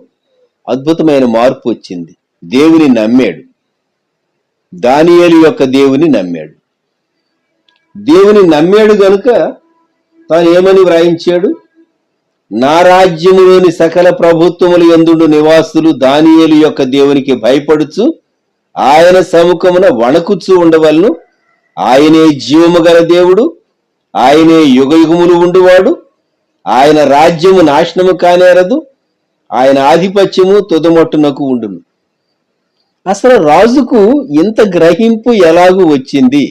అద్భుతమైన మార్పు వచ్చింది. దేవుని నమ్మాడు, దానియేలు యొక్క దేవుని నమ్మాడు. దేవుని నమ్మాడు గనుక తాను ఏమని వ్రాయించాడు, నా రాజ్యములోని సకల ప్రభుత్వములు యందుండు నివాసులు దానియేలు యొక్క దేవునికి భయపడుచు ఆయన సముఖమున వణకుచూ ఉండవలను. ఆయనే జీవము గల దేవుడు, ఆయనే యుగయుగములు ఉండువాడు, ఆయన రాజ్యము నాశనము కానేరదు, ఆయన ఆధిపత్యము తుదమట్టునకు ఉండును. అసలు రాజుకు ఇంత గ్రహింపు ఎలాగూ వచ్చింది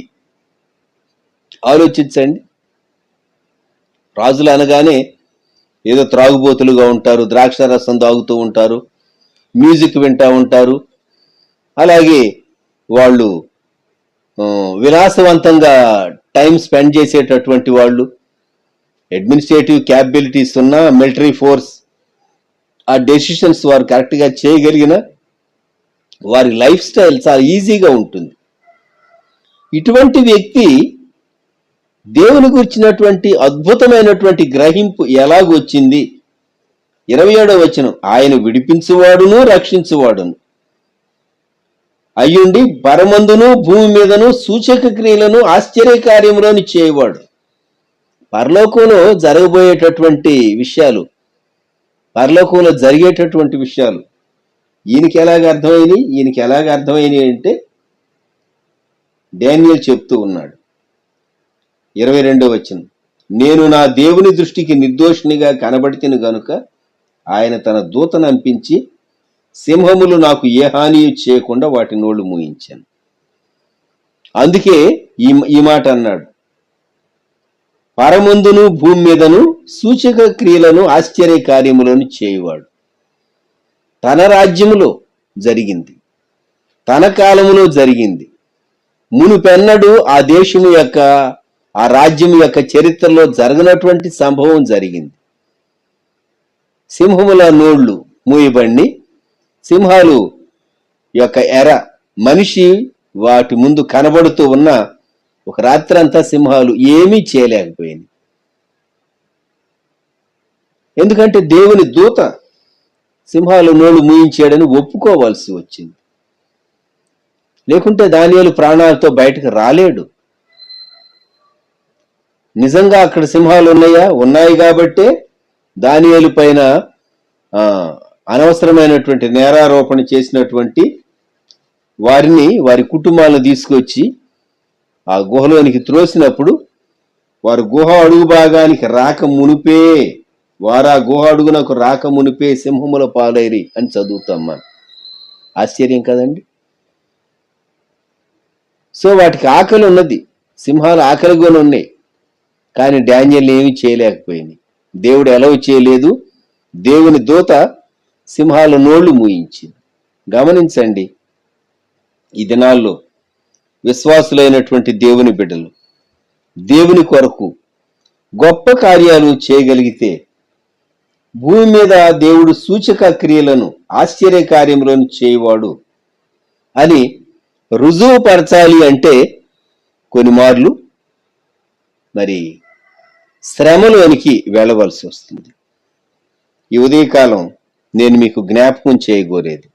ఆలోచించండి. రాజులు అనగానే ఏదో త్రాగుబోతులుగా ఉంటారు, ద్రాక్ష రసం తాగుతూ ఉంటారు, మ్యూజిక్ వింటూ ఉంటారు, అలాగే వాళ్ళు విలాసవంతంగా టైం స్పెండ్ చేసేటటువంటి వాళ్ళు, అడ్మినిస్ట్రేటివ్ క్యాపబిలిటీస్ ఉన్న మిలిటరీ ఫోర్స్, ఆ డెసిషన్స్ వారు కరెక్ట్గా చేయగలిగిన వారి లైఫ్ స్టైల్ చాలా ఈజీగా ఉంటుంది. ఇటువంటి వ్యక్తి దేవుని గురించినటువంటి అద్భుతమైనటువంటి గ్రహింపు ఎలాగొచ్చింది? 27వ వచనం, ఆయన విడిపించువాడును రక్షించువాడును అయ్యుండి పరమందును భూమి మీదను సూచక క్రియలను ఆశ్చర్యకార్యములను చేయవాడు. పరలోకంలో జరగబోయేటటువంటి విషయాలు, పరలోకంలో జరిగేటటువంటి విషయాలు ఈయనకి ఎలాగ అర్థమైనవి అంటే డానియేలు చెప్తూ ఉన్నాడు. 22వ వచనం, నేను నా దేవుని దృష్టికి నిర్దోషినిగా కనబడితిని గనుక ఆయన తన దూతను పంపించి సింహములు నాకు ఏ హాని చేయకుండా వాటి నోళ్లు మూయించాను. అందుకే ఈ మాట అన్నాడు, పరమందును భూమి మీదను సూచక క్రియలను ఆశ్చర్య కార్యములను చేయువాడు. తన రాజ్యములో జరిగింది, తన కాలములో జరిగింది. మునుపెన్నడూ ఆ దేశము యొక్క, ఆ రాజ్యం యొక్క చరిత్రలో జరగనటువంటి సంభవం జరిగింది. సింహముల నోళ్లు మూయబడి, సింహాలు యొక్క ఎర మనిషి వాటి ముందు కనబడుతూ ఉన్న ఒక రాత్రంతా సింహాలు ఏమీ చేయలేకపోయింది. ఎందుకంటే దేవుని దూత సింహాలు నోళ్లు మూయించాడని ఒప్పుకోవాల్సి వచ్చింది. లేకుంటే దానియేలు ప్రాణాలతో బయటకు రాలేడు. నిజంగా అక్కడ సింహాలు ఉన్నాయా? ఉన్నాయి కాబట్టే దానియేలు పైన అనవసరమైనటువంటి నేరారోపణ చేసినటువంటి వారిని, వారి కుటుంబాలను తీసుకొచ్చి ఆ గుహలోనికి త్రోసినప్పుడు వారు గుహ అడుగు భాగానికి రాక మునిపే, వారు ఆ గుహ అడుగునకు రాక మునిపే సింహముల పాలైరి అని చదువుతాం మనం. ఆశ్చర్యం కదండి. సో వాటికి ఆకలి ఉన్నది, సింహాలు ఆకలిగా ఉన్నాయి. కానీ డానియేలు ఏమీ చేయలేకపోయింది. దేవుడు ఎలవ చేయలేదు, దేవుని దూత సింహాల నోళ్లు మూయించింది. గమనించండి, ఈ దినాల్లో విశ్వాసులైనటువంటి దేవుని బిడ్డలు దేవుని కొరకు గొప్ప కార్యాలు చేయగలిగితే భూమి మీద దేవుడు సూచక క్రియలను ఆశ్చర్య కార్యములను చేయవాడు అని రుజువుపరచాలి అంటే కొన్ని మార్లు మరి శ్రమలోనికి వెళ్ళవలసి వస్తుంది. ఈ ఉదయకాలం నేను మీకు జ్ఞాపకం చేయగోరేది,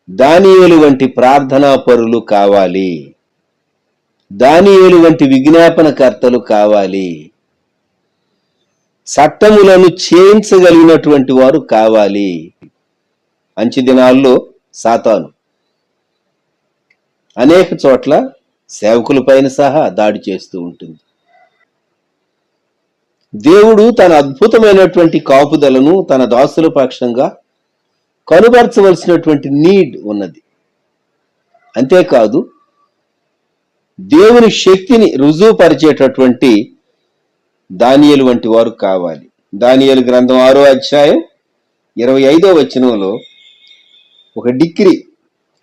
దానియేలు వంటి ప్రార్థనా పరులు కావాలి, దానియేలు వంటి విజ్ఞాపనకర్తలు కావాలి, చట్టములను చేయించగలిగినటువంటి వారు కావాలి. అంచె దినాల్లో సాతాను అనేక చోట్ల సేవకుల పైన సహా దాడి చేస్తూ ఉంటుంది. దేవుడు తన అద్భుతమైనటువంటి కాపుదలను తన దాసుల పక్షంగా కనుబరచవలసినటువంటి నీడ్ ఉన్నది. అంతేకాదు, దేవుని శక్తిని రుజువుపరిచేటటువంటి దానియేలు వంటి వారు కావాలి. దానియేలు గ్రంథం 6వ అధ్యాయం 25వ వచనంలో ఒక డిక్రీ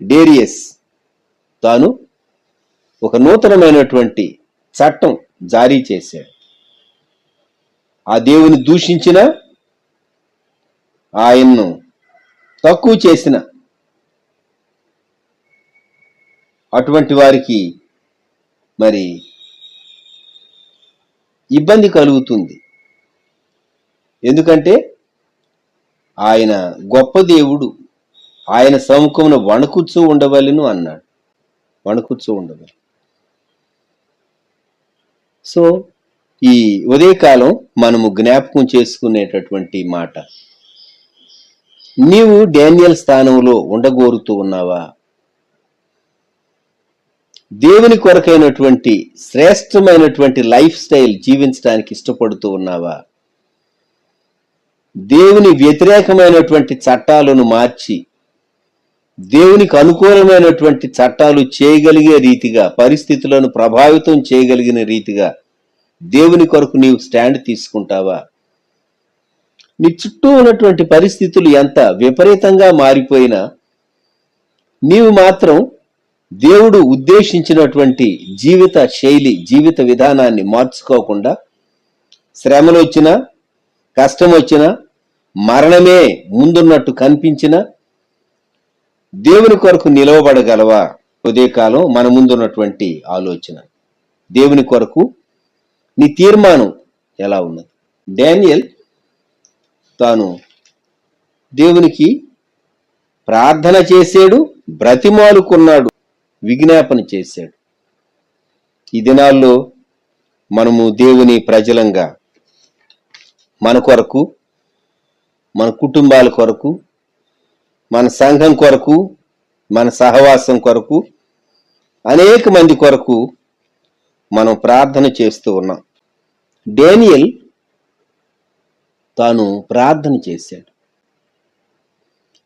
డేరియస్ తాను ఒక నూతనమైనటువంటి చట్టం జారీ చేశాడు. ఆ దేవుని దూషించిన, ఆయన్ను తక్కువ చేసిన అటువంటి వారికి మరి ఇబ్బంది కలుగుతుంది. ఎందుకంటే ఆయన గొప్ప దేవుడు, ఆయన సముఖమున వణుకుచూ ఉండవలెను అన్నాడు. వణుకుచూ ఉండవలెను. సో ఈ ఉదయకాలం మనము జ్ఞాపకం చేసుకునేటటువంటి మాట, నీవు డానియేలు స్థానంలో ఉండగోరుతూ ఉన్నావా? దేవుని కొరకైనటువంటి శ్రేష్టమైనటువంటి లైఫ్ స్టైల్ జీవించడానికి ఇష్టపడుతూ ఉన్నావా? దేవుని వ్యతిరేకమైనటువంటి చట్టాలను మార్చి దేవునికి అనుకూలమైనటువంటి చట్టాలు చేయగలిగే రీతిగా, పరిస్థితులను ప్రభావితం చేయగలిగిన రీతిగా దేవుని కొరకు నీవు స్టాండ్ తీసుకుంటావా? నీ చుట్టూ ఉన్నటువంటి పరిస్థితులు ఎంత విపరీతంగా మారిపోయినా నీవు మాత్రం దేవుడు ఉద్దేశించినటువంటి జీవిత శైలి, జీవిత విధానాన్ని మార్చుకోకుండా శ్రమలు వచ్చినా, కష్టం వచ్చినా, మరణమే ముందున్నట్టు కనిపించినా దేవుని కొరకు నిలవబడగలవా? ఉదయకాలం మన ముందున్నటువంటి ఆలోచన. దేవుని కొరకు నీ తీర్మానం ఎలా ఉన్నది? డానియేల్ తాను దేవునికి ప్రార్థన చేశాడు, బ్రతిమాలుకున్నాడు, విజ్ఞాపన చేశాడు. ఈ దినాల్లో మనము దేవుని ప్రజలంగా మన కొరకు, మన కుటుంబాల కొరకు, మన సంఘం కొరకు, మన సహవాసం కొరకు, అనేక మంది కొరకు మనం ప్రార్థన చేస్తూ ఉన్నాం. డానియేల్ తాను ప్రార్థన చేశాడు,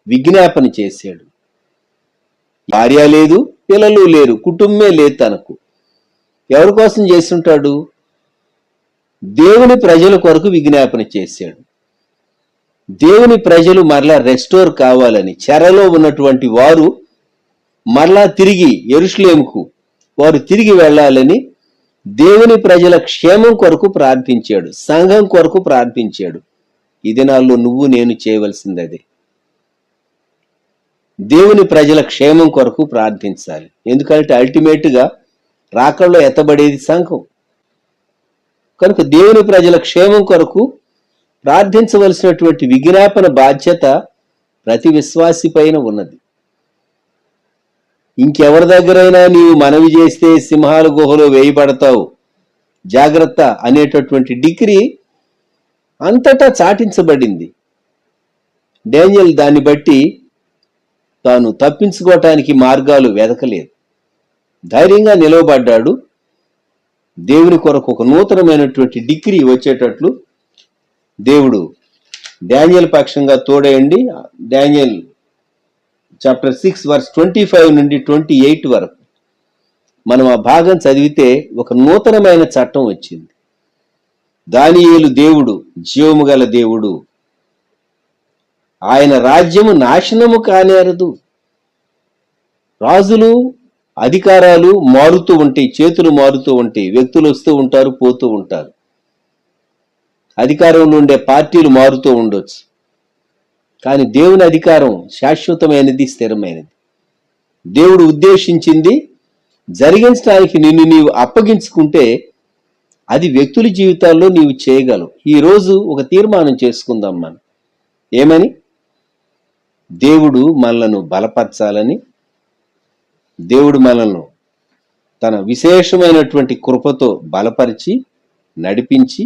విజ్ఞాపన చేశాడు. భార్య లేదు, పిల్లలు లేరు, కుటుంబమే లేదు తనకు. ఎవరి కోసం చేస్తుంటాడు? దేవుని ప్రజల కొరకు విజ్ఞాపన చేశాడు. దేవుని ప్రజలు మరలా రెస్టోర్ కావాలని, చెరలో ఉన్నటువంటి వారు మరలా తిరిగి యెరూషలేముకు వారు తిరిగి వెళ్ళాలని దేవుని ప్రజల క్షేమం కొరకు ప్రార్థించాడు, సంఘం కొరకు ప్రార్థించాడు. ఈ దినాల్లో నువ్వు నేను చేయవలసింది అదే. దేవుని ప్రజల క్షేమం కొరకు ప్రార్థించాలి. ఎందుకంటే అల్టిమేట్ గా రాకడలో ఎత్తబడేది సంఘం. కనుక దేవుని ప్రజల క్షేమం కొరకు ప్రార్థించవలసినటువంటి విజ్ఞాపన బాధ్యత ప్రతి విశ్వాసి పైన ఉన్నది. ఇంకెవరి దగ్గరైనా నీవు మనవి చేస్తే సింహాల గుహలో వేయబడతావు, జాగ్రత్త అనేటటువంటి డిగ్రీ అంతటా చాటించబడింది. డానియేల్ దాన్ని బట్టి తాను తప్పించుకోవటానికి మార్గాలు వెదకలేదు, ధైర్యంగా నిలవబడ్డాడు. దేవుని కొరకు ఒక నూతనమైనటువంటి డిగ్రీ వచ్చేటట్లు దేవుడు డానియేల్ పక్షంగా తోడేయండి. డానియేల్ చాప్టర్ 6 వర్స్ 25 నుండి 28 వరకు మనం ఆ భాగం చదివితే ఒక నూతనమైన చట్టం వచ్చింది. దానియేలు దేవుడు జీవము గల దేవుడు, ఆయన రాజ్యము నాశనము కానేరదు. రాజులు అధికారాలు మారుతూ ఉంటాయి, చేతులు మారుతూ ఉంటాయి, వ్యక్తులు వస్తూ ఉంటారు, పోతూ ఉంటారు. అధికారంలో ఉండే పార్టీలు మారుతూ ఉండొచ్చు, కానీ దేవుని అధికారం శాశ్వతమైనది, స్థిరమైనది. దేవుడు ఉద్దేశించింది జరిగించడానికి నిన్ను నీవు అప్పగించుకుంటే అది వ్యక్తుల జీవితాల్లో నీవు చేయగలవు. ఈ రోజు ఒక తీర్మానం చేసుకుందాం మనం. ఏమని? దేవుడు మనలను బలపరచాలని, దేవుడు మనలను తన విశేషమైనటువంటి కృపతో బలపరిచి నడిపించి,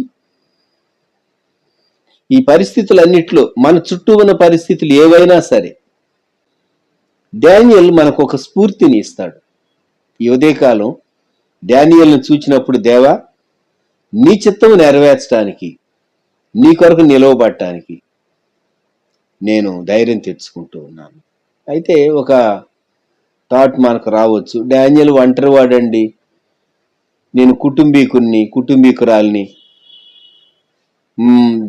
ఈ పరిస్థితులన్నిట్లో మన చుట్టూ ఉన్న పరిస్థితులు ఏవైనా సరే డానియేల్ మనకు ఒక స్ఫూర్తిని ఇస్తాడు. ఈ ఉదయకాలం డానియేల్ను చూచినప్పుడు, దేవా నీ చిత్తము నెరవేర్చడానికి, నీ కొరకు నిలవబడటానికి నేను ధైర్యం తెచ్చుకుంటూ ఉన్నాను. అయితే ఒక థాట్ మనకు రావచ్చు, డానియేల్ ఒంటరి వాడండి, నేను కుటుంబీకురాలిని,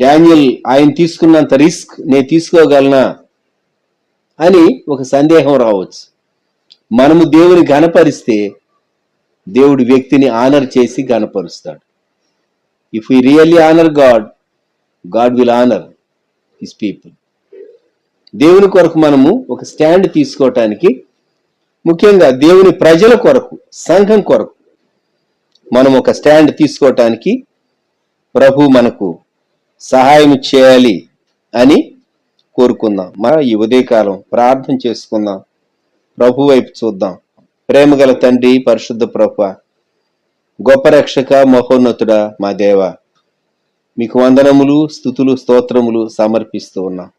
డానియేల్ ఆయన తీసుకున్నంత రిస్క్ నేను తీసుకోగలనా అని ఒక సందేహం రావచ్చు. మనము దేవుని ఘనపరిస్తే దేవుడు వ్యక్తిని ఆనర్ చేసి ఘనపరుస్తాడు. If we really honour God, God will honour his people. దేవుని కొరకు మనము ఒక స్టాండ్ తీసుకోవటానికి, ముఖ్యంగా దేవుని ప్రజల కొరకు, సంఘం కొరకు మనం ఒక స్టాండ్ తీసుకోవటానికి ప్రభు మనకు సహాయం చేయాలి అని కోరుకుందాం. మన ఈ ఉదయకాలం ప్రార్థన చేసుకుందాం, ప్రభు వైపు చూద్దాం. ప్రేమగల తండ్రి, పరిశుద్ధ ప్రభువా, గొప్ప రక్షక, మహోన్నతుడా, మా దేవ, మీకు వందనములు, స్తుతులు, స్తోత్రములు సమర్పిస్తూ ఉన్నాం.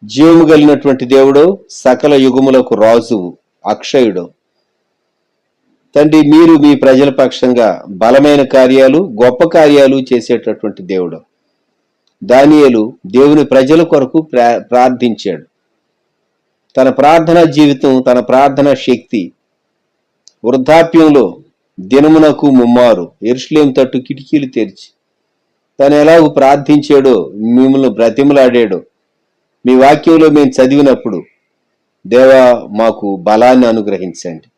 జీవము కలిగినటువంటి దేవుడు, సకల యుగములకు రాజువు, అక్షయుడు తండ్రి, మీరు మీ ప్రజల పక్షంగా బలమైన కార్యాలు, గొప్ప కార్యాలు చేసేటటువంటి దేవుడు. దానియేలు దేవుని ప్రజల కొరకు ప్రార్థించాడు. తన ప్రార్థనా జీవితం, తన ప్రార్థనా శక్తి వృద్ధాప్యంలో దినమునకు ముమ్మారు యెరూషలేము తట్టు కిటికీలు తెరిచి తను ఎలాగూ ప్రార్థించాడో, మిమ్మల్ని బ్రతిమలాడాడో మీ వాక్యంలో మేము చదివినప్పుడు, దేవా మాకు బలాన్ని అనుగ్రహించండి,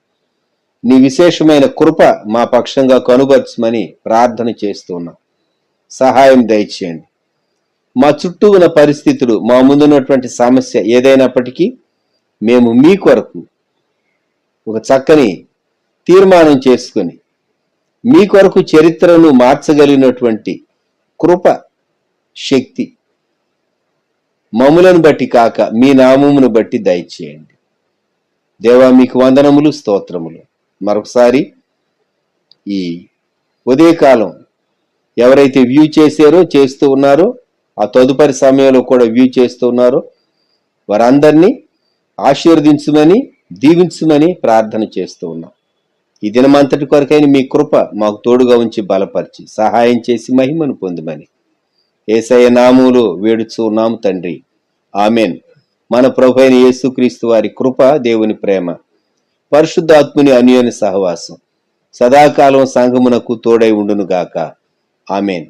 నీ విశేషమైన కృప మా పక్షంగా కనుబర్చమని ప్రార్థన చేస్తూ ఉన్నాం. సహాయం దయచేయండి. మా చుట్టూ ఉన్న పరిస్థితులు, మా ముందున్నటువంటి సమస్య ఏదైనప్పటికీ మేము మీ కొరకు ఒక చక్కని తీర్మానం చేసుకొని మీ కొరకు చరిత్రను మార్చగలిగినటువంటి కృప, శక్తి మమ్ములను బట్టి కాక మీ నామమును బట్టి దయచేయండి. దేవా, మీకు వందనములు, స్తోత్రములు. మరొకసారి ఈ ఉదయకాలం ఎవరైతే వ్యూ చేస్తూ ఉన్నారో, ఆ తదుపరి సమయంలో కూడా వ్యూ చేస్తూ ఉన్నారో, వారందరినీ ఆశీర్వదించమని, దీవించమని ప్రార్థన చేస్తూ ఉన్నాం. ఈ దినమంతటి కొరకైన మీ కృప మాకు తోడుగా ఉంచి బలపరిచి సహాయం చేసి మహిమను పొందమని యేసయ్య నామములో వేడుచూ ఉన్నాము తండ్రి. ఆమెన్. మన ప్రభు అయిన యేసుక్రీస్తు వారి కృప, దేవుని ప్రేమ, పరిశుద్ధాత్ముని అన్యోన్య సహవాసం సదాకాలం సంఘమునకు తోడై ఉండును గాక. ఆమెన్.